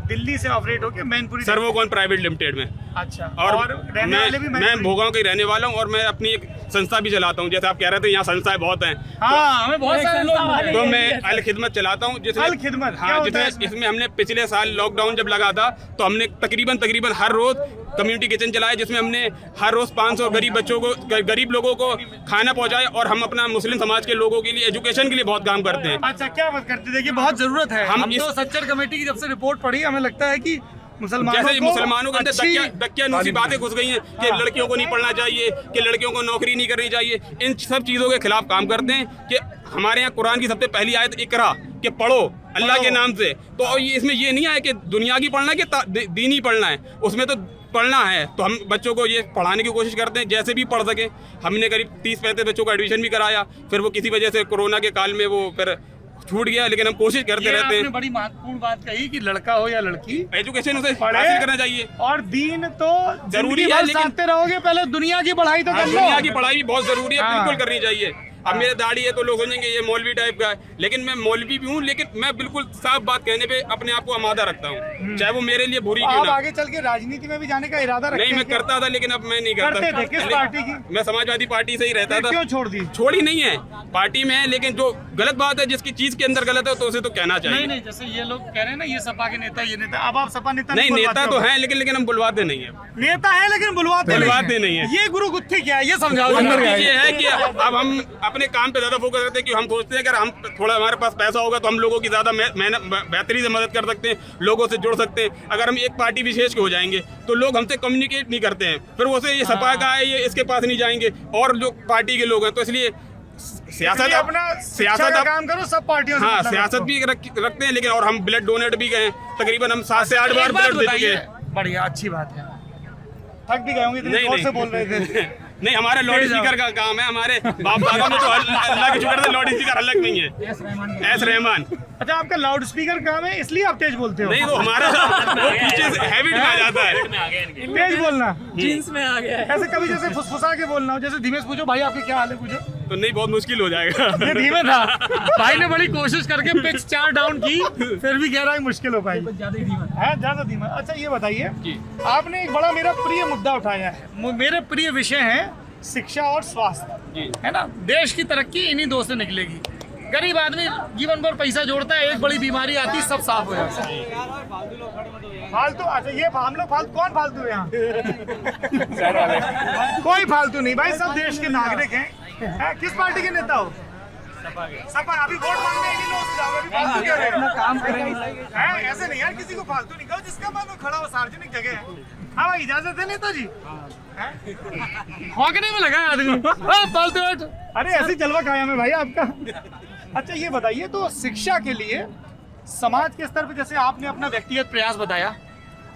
दिल्ली से ऑपरेट होके मैनपुरी। सर्वोकॉन प्राइवेट लिमिटेड में। अच्छा। और रहने वाले भी मैं भोगांव का ही रहने वाला हूँ, और मैं अपनी एक संस्था भी चलाता हूँ। जैसे आप कह रहे थे यहाँ संस्थाएं बहुत हैं। हाँ, हमें बहुत सारे लोग। तो मैं अल खिदमत चलाता हूँ। अल खिदमत क्या हाँ, होता है इसमें हमने पिछले साल लॉकडाउन जब लगा था तो हमने तकरीबन हर रोज कम्युनिटी किचन चलाया, जिसमें हमने हर रोज 500 गरीब बच्चों को, गरीब लोगों को खाना पहुंचाया। और हम अपना मुस्लिम समाज के लोगों के लिए एजुकेशन के लिए बहुत काम करते हैं। अच्छा, क्या बात करते? देखिए बहुत जरूरत है। हम तो सच्चर कमेटी की जब से रिपोर्ट पढ़ी, हमें लगता है कि मुसलमानों के अंदर दकियानूसी बातें घुस गई हैं कि लड़कियों को नहीं पढ़ना चाहिए, कि लड़कियों को नौकरी नहीं करनी चाहिए। इन सब चीज़ों के खिलाफ काम करते हैं। कि हमारे यहाँ कुरान की सबसे पहली आयत इकरा, कि पढ़ो अल्लाह के नाम से। तो इसमें ये नहीं है कि दुनिया की पढ़ना है कि दीनी पढ़ना है, उसमें तो पढ़ना है। तो हम बच्चों को ये पढ़ाने की कोशिश करते हैं जैसे भी पढ़ सकें। हमने करीब 30-35 बच्चों को एडमिशन भी कराया, फिर वो किसी वजह से कोरोना के काल में वो फिर छूट गया, लेकिन हम कोशिश करते रहते हैं। आपने बड़ी महत्वपूर्ण बात कही कि लड़का हो या लड़की, एजुकेशन उसे हासिल करना चाहिए। और दीन तो जरूरी है, लेकिन साधते रहोगे, पहले दुनिया की पढ़ाई तो कर लो। दुनिया की पढ़ाई भी बहुत जरूरी है, बिल्कुल करनी चाहिए। अब मेरे दाढ़ी है तो लोग सोचेंगे ये मौलवी टाइप का है, लेकिन मैं मौलवी भी हूँ, लेकिन मैं बिल्कुल साफ बात कहने पे अपने आप को आमादा रखता हूँ, चाहे वो मेरे लिए बुरी क्यों ना। आगे चल के राजनीति में भी जाने का इरादा रखते हैं? नहीं, मैं करता था, लेकिन अब मैं नहीं करता। करते थे? किस पार्टी की? मैं समाजवादी पार्टी से ही रहता था। क्यों छोड़ दी? छोड़ी नहीं है, पार्टी में है, लेकिन जो गलत बात है, जिसकी चीज के अंदर गलत है तो उसे तो कहना चाहिए। नहीं, जैसे ये लोग कह रहे हैं ना, ये सपा के नेता, ये नेता। अब आप सपा नेता नहीं, नेता तो है, लेकिन हम बुलवाते नहीं है। नेता है लेकिन बुलवाते नहीं है। ये गुरु गुत्थी क्या है, ये समझाओ। ये है कि अब हम अपने काम पे ज्यादा फोकस करते हैं, कि हम सोचते हैं अगर हम थोड़ा हमारे पास पैसा होगा तो हम लोगों की ज्यादा बेहतरी से मदद कर सकते हैं, लोगों से जुड़ सकते हैं। अगर हम एक पार्टी विशेष के हो जाएंगे तो लोग हमसे कम्युनिकेट नहीं करते हैं, फिर वो से ये सपा का है, ये इसके पास नहीं जाएंगे, और जो पार्टी के लोग हैं। तो इसलिए सियासत सियासत काम करो, सब पार्टियों से। हाँ, सियासत भी रखते हैं, लेकिन और हम ब्लड डोनेट भी गए, तकरीबन हम 7 से 8 बार ब्लड दे चुके हैं। बढ़िया, अच्छी बात है। थक भी गए होंगे, इतनी जोर से बोल रहे थे। नहीं, हमारे लाउड स्पीकर का काम है। हमारे बाप दादा में तो अल्लाह के शुक्र से लाउड स्पीकर अलग नहीं है। एस रहमान। अच्छा, आपका लाउड स्पीकर काम है, इसलिए आप तेज बोलते हो? नहीं, वो हमारा वो पीछे से हैबिट में आ जाता है, तेज बोलना जीन्स में आ गया है। ऐसे कभी जैसे फुसफुसा के बोलना हो, जैसे धीमे से पूछो भाई आपके क्या हाल है, पूछो तो नहीं, बहुत मुश्किल हो जाएगा। ये धीमे था, भाई ने बड़ी कोशिश करके पिच 4 डाउन की, फिर भी कह रहा है मुश्किल हो पाई। ज्यादा धीमा। अच्छा, ये बताइए, आपने एक बड़ा मेरा प्रिय मुद्दा उठाया है। मेरे प्रिय विषय है शिक्षा और स्वास्थ्य, है ना। देश की तरक्की इन्हीं दो से निकलेगी। गरीब आदमी जीवन भर पैसा जोड़ता है, एक बड़ी बीमारी आती, सब साफ हो जाता है। फालतू? अच्छा, ये हम लोग फालतू? कौन फालतू है यहाँ? कोई फालतू नहीं भाई, सब देश के नागरिक हैं। किस पार्टी के नेता हो? सपा। अभी वोट मांगने के लिए जाओ, अभी फालतू क्या रहेगा? काम करेंगे ऐसे नहीं यार, किसी को फालतू नहीं कहो, जिसका मन खड़ा हो, सार्वजनिक जगह है। हाँ भाई, इजाजत है नेताजी? हौकने में लगा आदमी, फालतू। अरे ऐसे जलवा खाया में भाई आपका। अच्छा, ये बताइए, तो शिक्षा के लिए समाज के स्तर पर, जैसे आपने अपना व्यक्तिगत प्रयास बताया,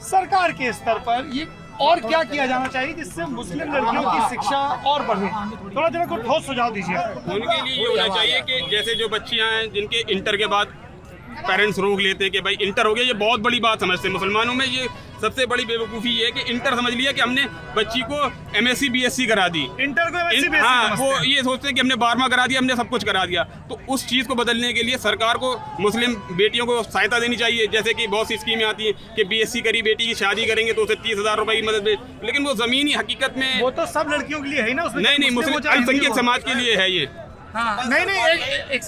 सरकार के स्तर पर ये और क्या किया जाना चाहिए जिससे मुस्लिम लड़कियों की शिक्षा और बढ़े? थोड़ा जरा को ठोस सुझाव दीजिए। उनके लिए ये होना चाहिए कि जैसे जो बच्चियां हैं जिनके इंटर के बाद पेरेंट्स रोक लेते हैं कि भाई इंटर हो गया, ये बहुत बड़ी बात समझते हैं। मुसलमानों में ये सबसे बड़ी बेवकूफ़ी ये है कि इंटर समझ लिया कि हमने बच्ची को MSc BSc करा दी। इंटर को MSc BSc हाँ, समझते वो हैं। ये सोचते हैं कि हमने 12वां करा दिया, हमने सब कुछ करा दिया। तो उस चीज़ को बदलने के लिए सरकार को मुस्लिम बेटियों को सहायता देनी चाहिए। जैसे कि बहुत सी स्कीमें आती हैं कि BSc करी बेटी की शादी करेंगे तो उसे 30,000 रुपए की मदद मिले, लेकिन वो ज़मीनी हकीकत में वो तो सब लड़कियों के लिए है ना, उसमें नहीं, मुस्लिम अल्पसंख्यक समाज के लिए है ये। हाँ, नहीं एक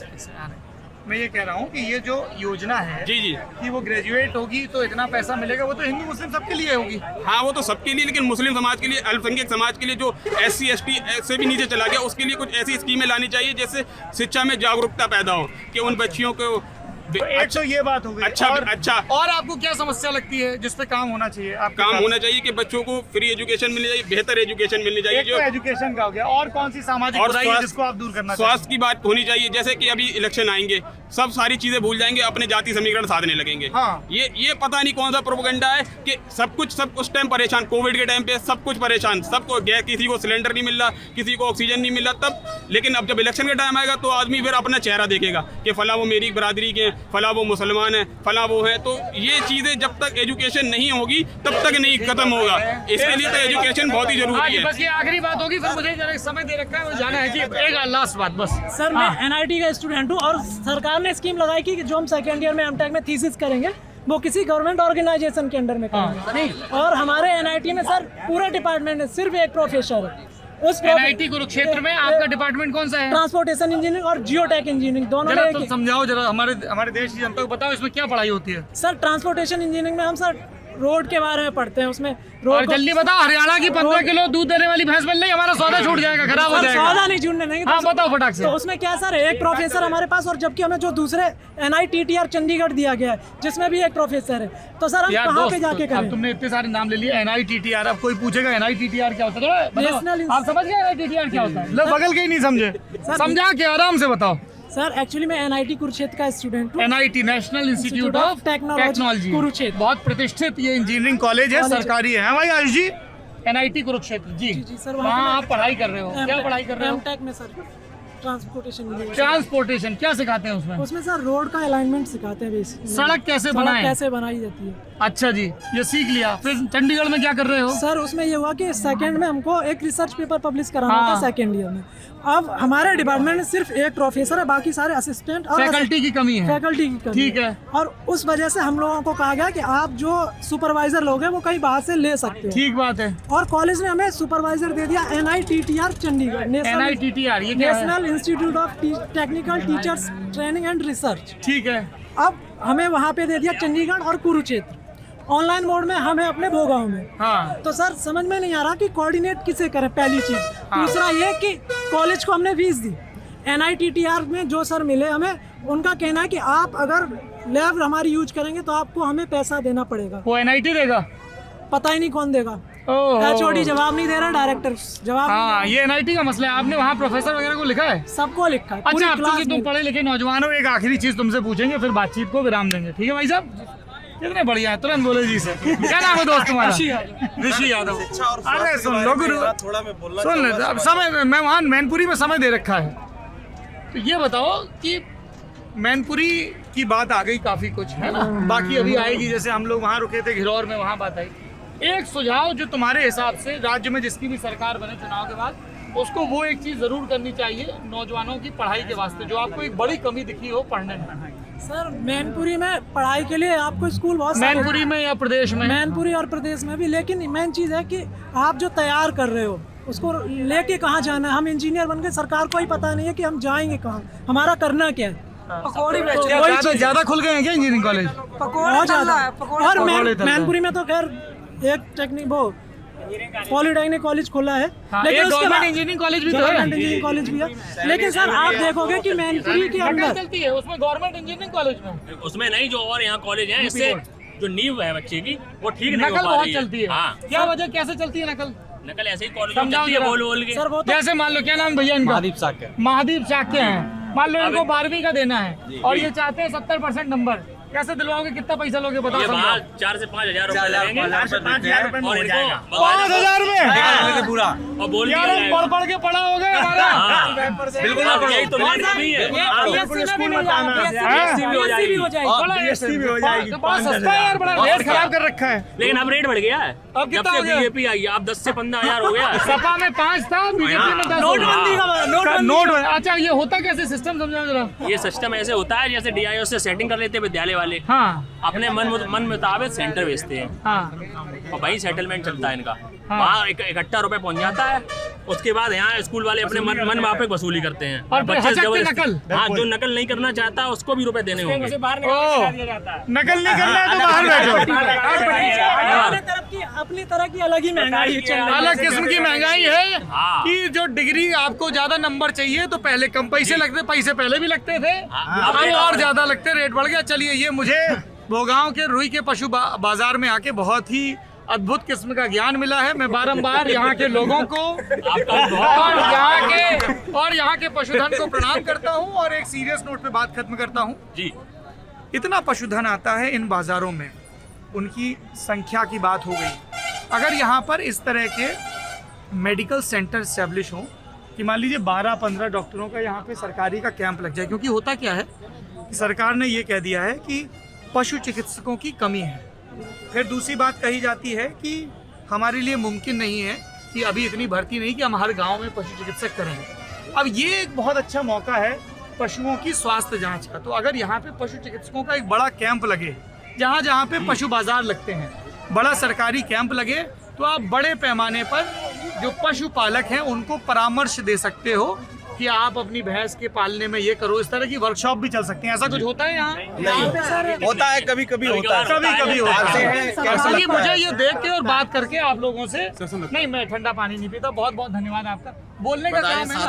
मैं ये कह रहा हूँ कि ये जो योजना है जी कि वो ग्रेजुएट होगी तो इतना पैसा मिलेगा, वो तो हिंदू मुस्लिम सबके लिए होगी। हाँ, वो तो सबके लिए, लेकिन मुस्लिम समाज के लिए, अल्पसंख्यक समाज के लिए जो SC ST से भी नीचे चला गया, उसके लिए कुछ ऐसी स्कीमें लानी चाहिए जिससे शिक्षा में जागरूकता पैदा हो कि उन बच्चियों को तो एक तो ये बात हो गई। अच्छा और आपको क्या समस्या लगती है जिस पे काम होना चाहिए? काम होना चाहिए कि बच्चों को फ्री एजुकेशन मिलनी चाहिए, बेहतर एजुकेशन मिलनी चाहिए। जो एजुकेशन का हो गया, और कौन सी सामाजिक बुराई है जिसको आप दूर करना चाहिए? स्वास्थ्य की बात होनी चाहिए। जैसे कि अभी इलेक्शन आएंगे, सब सारी चीजें भूल जाएंगे, अपने जाति समीकरण साधने लगेंगे। हाँ। ये पता नहीं कौन सा प्रोपेगेंडा है कि सब उस टाइम परेशान, कोविड के टाइम पे सब कुछ परेशान, सबको गैस, किसी को सिलेंडर नहीं मिल रहा, किसी को ऑक्सीजन नहीं मिल रहा तब। लेकिन अब जब इलेक्शन का टाइम आएगा तो आदमी फिर अपना चेहरा देखेगा कि फला वो मेरी बरादरी के, फला वो मुसलमान है, फला वो है। तो ये चीजें जब तक एजुकेशन नहीं होगी तब तक नहीं खत्म होगा। इसके लिए तो एजुकेशन बहुत ही जरूरी है। बस ये आखिरी बात होगी, फिर मुझे जरा समय दे रखा है, मुझे जाना है जी। एक लास्ट बात बस। सर मैं NIT का स्टूडेंट हूँ और सरकार ने स्कीम लगाई कि जो हम सेकेंड ईयर में M.Tech में थीसिस करेंगे वो किसी गवर्नमेंट ऑर्गेनाइजेशन के अंडर में करेंगे। और हमारे NIT में सर पूरे डिपार्टमेंट में सिर्फ एक प्रोफेसर है। उस NIT कुरुक्षेत्र में आपका डिपार्टमेंट कौन सा है? ट्रांसपोर्टेशन इंजीनियरिंग और जियोटेक इंजीनियरिंग दोनों में। तो समझाओ जरा हमारे देश की जनता को बताओ इसमें क्या पढ़ाई होती है? सर ट्रांसपोर्टेशन इंजीनियरिंग में हम सर रोड के बारे में पढ़ते हैं। उसमें रोड और जल्दी बताओ, हरियाणा की 15 किलो दूध देने वाली भैंस बन रही, हमारा सौदा छूट जाएगा, खराब हो जाएगा। सौदा नहीं छूटने नहीं। हाँ बताओ फटाक से। तो उसमें क्या सर, एक प्रोफेसर हमारे पास, और जबकि हमें जो दूसरे NITTR चंडीगढ़ दिया गया है जिसमें भी एक प्रोफेसर है, तो सर हम कहाँ पे जाके करें? तुमने इतने सारे नाम ले लिए NITTR, अब कोई पूछेगा NITTR क्या होता है? नेशनल, आप समझ गए NITTR क्या होता है? लोग बगल के ही नहीं समझे, समझा के आराम से बताओ। सर एक्चुअली मैं NIT कुरुक्षेत्र का स्टूडेंट हूँ। NIT national institute of technology Kurukshetra, बहुत प्रतिष्ठित ये इंजीनियरिंग कॉलेज है, सरकारी है भाई आयुष जी। NIT कुरुक्षेत्र जी सर वहाँ आप पढ़ाई कर रहे हो, क्या पढ़ाई कर रहे हो? M.Tech में सर ट्रांसपोर्टेशन क्या सिखाते हैं उसमें? उसमें सर रोड का अलाइनमेंट सिखाते हैं, सड़क कैसे बनाएं, कैसे बनाई जाती है। अच्छा जी, ये सीख लिया। फिर चंडीगढ़ में क्या कर रहे हो? सर उसमें ये हुआ कि सेकंड में हमको एक रिसर्च पेपर पब्लिश कराना था सेकंड ईयर में। अब हमारे डिपार्टमेंट में सिर्फ एक प्रोफेसर है, बाकी सारे असिस्टेंट और फैकल्टी की कमी है। फैकल्टी की कमी, ठीक है। और उस वजह से हम लोगों को कहा गया कि आप जो सुपरवाइजर लोग हैं वो कहीं बाहर से ले सकते हो। ठीक बात है। और कॉलेज ने हमें सुपरवाइजर दे दिया NITTR चंडीगढ़, NITTR ये क्या है? National institute of technical teachers training and research. ठीक है। अब हमें वहाँ पे दे दिया चंडीगढ़ और कुरुक्षेत्र, ऑनलाइन मोड में हमें अपने भोगांव में। हाँ। तो सर समझ में नहीं आ रहा कि कोऑर्डिनेट किसे करें, पहली चीज। दूसरा ये कि कॉलेज को हमने फीस दी, NITTR में जो सर मिले हमें, उनका कहना है कि आप अगर लैब हमारी यूज करेंगे तो आपको हमें पैसा देना पड़ेगा। वो NIT देगा? पता ही नहीं कौन देगा। HOD जवाब नहीं दे रहा, डायरेक्टर जवाब। हाँ, ये NIT का मसला है। आपने वहाँ प्रोफेसर वगैरह को लिखा है? सबको लिखा है। अच्छा, अब क्योंकि तुम पढ़े लिखे नौजवान हो, एक आखिरी चीज तुमसे पूछेंगे, फिर बातचीत को विराम देंगे, ठीक है भाई साहब? कितने बढ़िया है, तुरंत बोले जी से। क्या नाम है दोस्त तुम्हारा? ऋषि यादव। अरे सुन लो गुरु, सुन अब समय, मैं वहाँ मैनपुरी में समय दे रखा है, तो ये बताओ कि मैनपुरी की बात आ गई, काफी कुछ है ना, बाकी अभी आएगी। जैसे हम लोग वहाँ रुके थे घिरौर में, वहाँ बात आई। एक सुझाव जो तुम्हारे हिसाब से राज्य में जिसकी भी सरकार बने चुनाव के बाद, उसको वो एक चीज जरूर करनी चाहिए नौजवानों की पढ़ाई के वास्ते, जो आपको एक बड़ी कमी दिखी हो पढ़ने में। सर मैनपुरी में पढ़ाई के लिए आपको स्कूल बहुत सारे, मैनपुरी में या प्रदेश में? मैनपुरी और प्रदेश में भी, लेकिन मेन चीज़ है कि आप जो तैयार कर रहे हो उसको लेके कहाँ जाना है। हम इंजीनियर बन के, सरकार को ही पता नहीं है कि हम जाएंगे कहाँ, हमारा करना क्या है। ज्यादा खुल गए हैं क्या इंजीनियरिंग कॉलेज? बहुत ज्यादा। और मैनपुरी में तो खैर एक टेक्निक वो पॉलिटेक्निक कॉलेज खुला है, लेकिन उसके बाद इंजीनियरिंग कॉलेज भी तो है, गवर्नमेंट इंजीनियरिंग कॉलेज भी है। लेकिन सर आप देखोगे कि मैनपुरी के अंदर चलती है, उसमें गवर्नमेंट इंजीनियरिंग कॉलेज में, उसमें नहीं, जो और यहाँ कॉलेज है, इससे जो नींव है बच्चे की वो ठीक नहीं हो नकल पा बहुत रही है। चलती है। हाँ। क्या वजह, कैसे चलती है नकल? नकल ऐसे ही कॉलेज में चलती है, बोल बोल के। सर वो तो जैसे मान लो, क्या नाम भैया इनका? महादीप साक्य हैं। मान लो इनको 12वीं का देना है और ये चाहते हैं 70% नंबर, कैसे दिलवाओगे, कितना पैसा लोगे बताओ? ये बाहर 4 से 5 हजार रुपए लगेंगे और इनको 5,000 में पूरा और बोल यार हम पढ़ पढ़ के पढ़ा हो गए हमारा। बिल्कुल यही तो मेहनत भी है। BSc भी हो जाएगी। बड़ा सस्ता है यार, बड़ा रेट खराब कर रखा है। लेकिन अब रेट बढ़ गया है, अब कितना जब हो से गया? बीजेपी आई है अब 10 से 15 हजार हो गया। सपा में 5 था, बीजेपी में 10। नोट। अच्छा ये होता कैसे सिस्टम समझाओ जरा। ये सिस्टम ऐसे होता है जैसे DIO से सेटिंग कर लेते हैं विद्यालय वाले, हाँ अपने मन मुताबिक सेंटर भेजते हैं हाँ और वही सेटलमेंट चलता है इनका। वहाँ इकट्ठा रुपए पहुँच जाता है, उसके बाद यहाँ स्कूल वाले अपने मन माफिक वसूली करते हैं। और फिर हचक के नकल। हाँ, जो नकल नहीं करना चाहता उसको भी रुपए देने होंगे। नकल नहीं करना है तो बाहर बैठो। अपनी तरह की अलग ही महंगाई चल रही है। अलग किस्म की महंगाई है हाँ। कि जो डिग्री आपको ज्यादा नंबर चाहिए तो पहले कम पैसे लगते, पैसे पहले भी लगते थे, अब और ज्यादा लगते, रेट बढ़ गया। चलिए ये मुझे भोगांव के रुई के पशु बाजार में आके बहुत ही अद्भुत किस्म का ज्ञान मिला है। मैं बारंबार यहाँ के लोगों को और यहाँ के पशुधन को प्रणाम करता हूँ और एक सीरियस नोट पे बात खत्म करता हूँ जी। इतना पशुधन आता है इन बाजारों में, उनकी संख्या की बात हो गई। अगर यहाँ पर इस तरह के मेडिकल सेंटर एस्टेब्लिश हों कि मान लीजिए 12-15 डॉक्टरों का यहाँ पे सरकारी का कैंप लग जाए, क्योंकि होता क्या है कि सरकार ने ये कह दिया है कि पशु चिकित्सकों की कमी है। फिर दूसरी बात कही जाती है कि हमारे लिए मुमकिन नहीं है कि अभी इतनी भर्ती नहीं कि हम हर गांव में पशु चिकित्सक करेंगे। अब ये एक बहुत अच्छा मौका है पशुओं की स्वास्थ्य जांच का। तो अगर यहाँ पे पशु चिकित्सकों का एक बड़ा कैंप लगे, जहाँ जहाँ पे पशु बाजार लगते हैं, बड़ा सरकारी कैंप लगे, तो आप बड़े पैमाने पर जो पशुपालक हैं उनको परामर्श दे सकते हो कि आप अपनी भैंस के पालने में ये करो। इस तरह की वर्कशॉप भी चल सकती हैं। ऐसा कुछ होता है यहाँ? होता है, कभी कभी होता है, कभी होता है। कैसा लगता मुझे ये देख के और बात करके आप लोगों से नहीं, मैं ठंडा पानी नहीं पीता। बहुत बहुत धन्यवाद आपका। बोलने का काम है ना,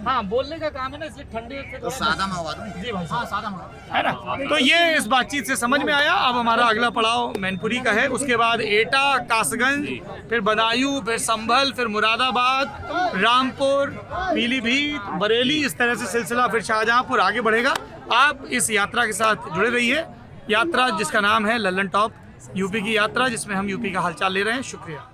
हाँ बोलने का काम है ना, इसलिए ठंडे से सादा मंगवा दूं। जी भाई, हाँ सादा मंगवा, है ना। तो ये इस बातचीत से समझ में आया। अब हमारा अगला पड़ाव मैनपुरी का है, उसके बाद एटा, कासगंज, फिर बदायूं, फिर संभल, फिर मुरादाबाद, रामपुर, पीलीभीत, बरेली, इस तरह से सिलसिला फिर शाहजहांपुर आगे बढ़ेगा। आप इस यात्रा के साथ जुड़े रहिए। यात्रा जिसका नाम है लल्लन टॉप, यूपी की यात्रा, जिसमें हम यूपी का हालचाल ले रहे हैं। शुक्रिया।